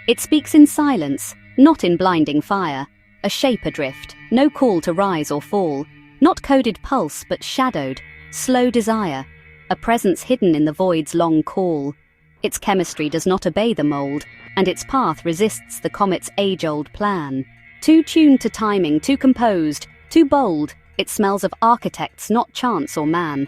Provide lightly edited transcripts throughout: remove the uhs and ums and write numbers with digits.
It speaks in silence, not in blinding fire. A shape adrift, no call to rise or fall. Not coded pulse, but shadowed, slow desire. A presence hidden in the void's long call. Its chemistry does not obey the mold, and its path resists the comet's age-old plan. Too tuned to timing, too composed, too bold, it smells of architects, not chance or man.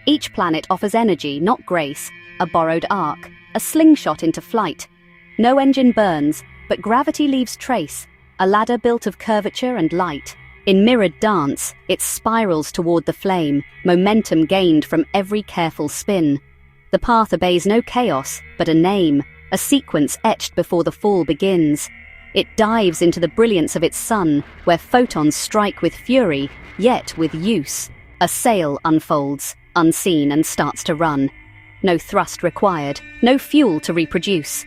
Each planet offers energy, not grace, a borrowed arc, a slingshot into flight. No engine burns, but gravity leaves trace, a ladder built of curvature and light. In mirrored dance, it spirals toward the flame, momentum gained from every careful spin. The path obeys no chaos, but a name, a sequence etched before the fall begins. It dives into the brilliance of its sun, where photons strike with fury, yet with use. A sail unfolds, unseen, and starts to run. No thrust required, no fuel to reproduce.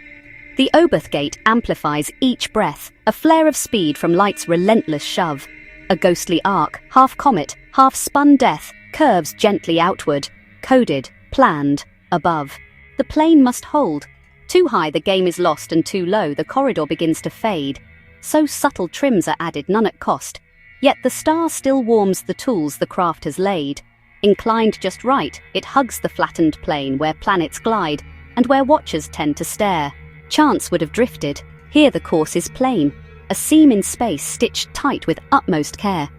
The Oberth gate amplifies each breath, a flare of speed from light's relentless shove. A ghostly arc, half comet, half spun death, curves gently outward, coded, planned, above. The plane must hold. Too high, the game is lost, and too low, the corridor begins to fade. So subtle trims are added, none at cost. Yet the star still warms the tools the craft has laid. Inclined just right, it hugs the flattened plane where planets glide, and where watchers tend to stare. Chance would have drifted. Here the course is plain. A seam in space stitched tight with utmost care.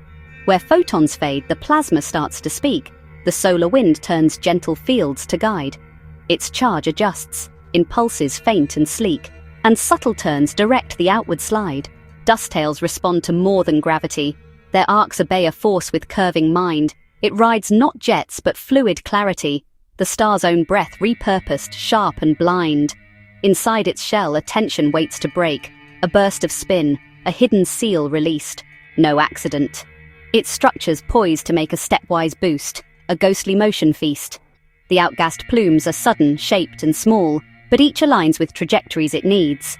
Where photons fade, the plasma starts to speak. The solar wind turns gentle fields to guide. Its charge adjusts, impulses faint and sleek, and subtle turns direct the outward slide. Dusttails respond to more than gravity. Their arcs obey a force with curving mind. It rides not jets but fluid clarity, the star's own breath repurposed, sharp and blind. Inside its shell, a tension waits to break. A burst of spin, a hidden seal released. No accident. Its structures poised to make a stepwise boost, a ghostly motion feast. The outgassed plumes are sudden, shaped and small, but each aligns with trajectories it needs.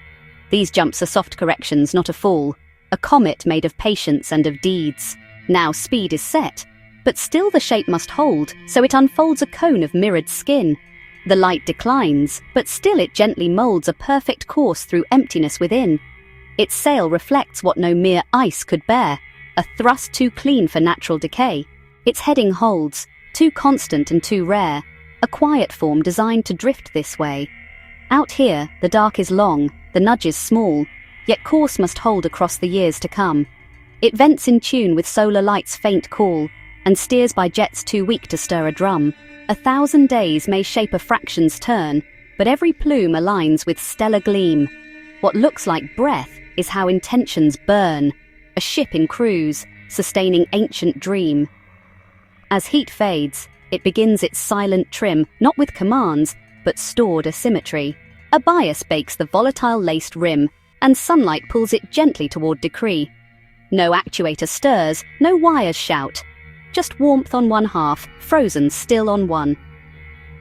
These jumps are soft corrections, not a fall. A comet made of patience and of deeds. Now speed is set, but still the shape must hold, so it unfolds a cone of mirrored skin. The light declines, but still it gently molds a perfect course through emptiness within. Its sail reflects what no mere ice could bear, a thrust too clean for natural decay. Its heading holds, too constant and too rare, a quiet form designed to drift this way. Out here, the dark is long, the nudge is small, yet course must hold across the years to come. It vents in tune with solar light's faint call, and steers by jets too weak to stir a drum. 1,000 days may shape a fraction's turn, but every plume aligns with stellar gleam. What looks like breath is how intentions burn, a ship in cruise, sustaining ancient dream. As heat fades, it begins its silent trim, not with commands, but stored asymmetry. A bias bakes the volatile laced rim, and sunlight pulls it gently toward decree. No actuator stirs, no wires shout. Just warmth on one half, frozen still on one.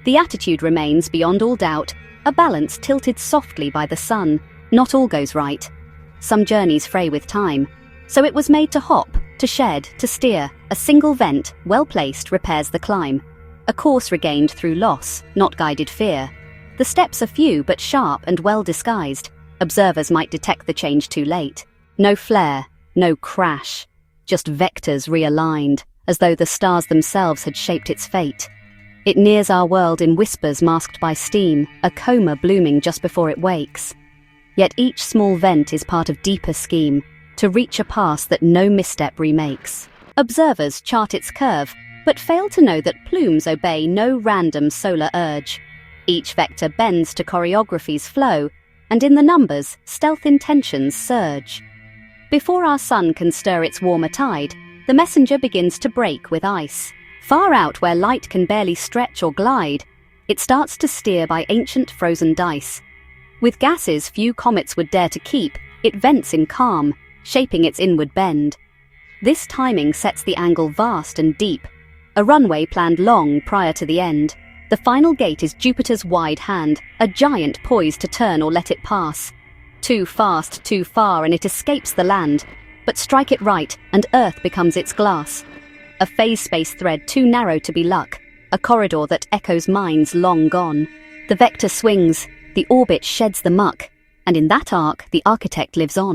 The attitude remains beyond all doubt, a balance tilted softly by the sun. Not all goes right. Some journeys fray with time. So it was made to hop, to shed, to steer. A single vent, well placed, repairs the climb. A course regained through loss, not guided fear. The steps are few but sharp and well disguised. Observers might detect the change too late. No flare, no crash. Just vectors realigned, as though the stars themselves had shaped its fate. It nears our world in whispers masked by steam, a coma blooming just before it wakes. Yet each small vent is part of deeper scheme, to reach a pass that no misstep remakes. Observers chart its curve, but fail to know that plumes obey no random solar urge. Each vector bends to choreography's flow, and in the numbers, stealth intentions surge. Before our sun can stir its warmer tide, the messenger begins to break with ice. Far out where light can barely stretch or glide, it starts to steer by ancient frozen dice. With gases few comets would dare to keep, it vents in calm, shaping its inward bend. This timing sets the angle vast and deep, a runway planned long prior to the end. The final gate is Jupiter's wide hand, a giant poised to turn or let it pass. Too fast, too far, and it escapes the land. But strike it right, and Earth becomes its glass. A phase space thread too narrow to be luck, a corridor that echoes minds long gone. The vector swings, the orbit sheds the muck, and in that arc, the architect lives on.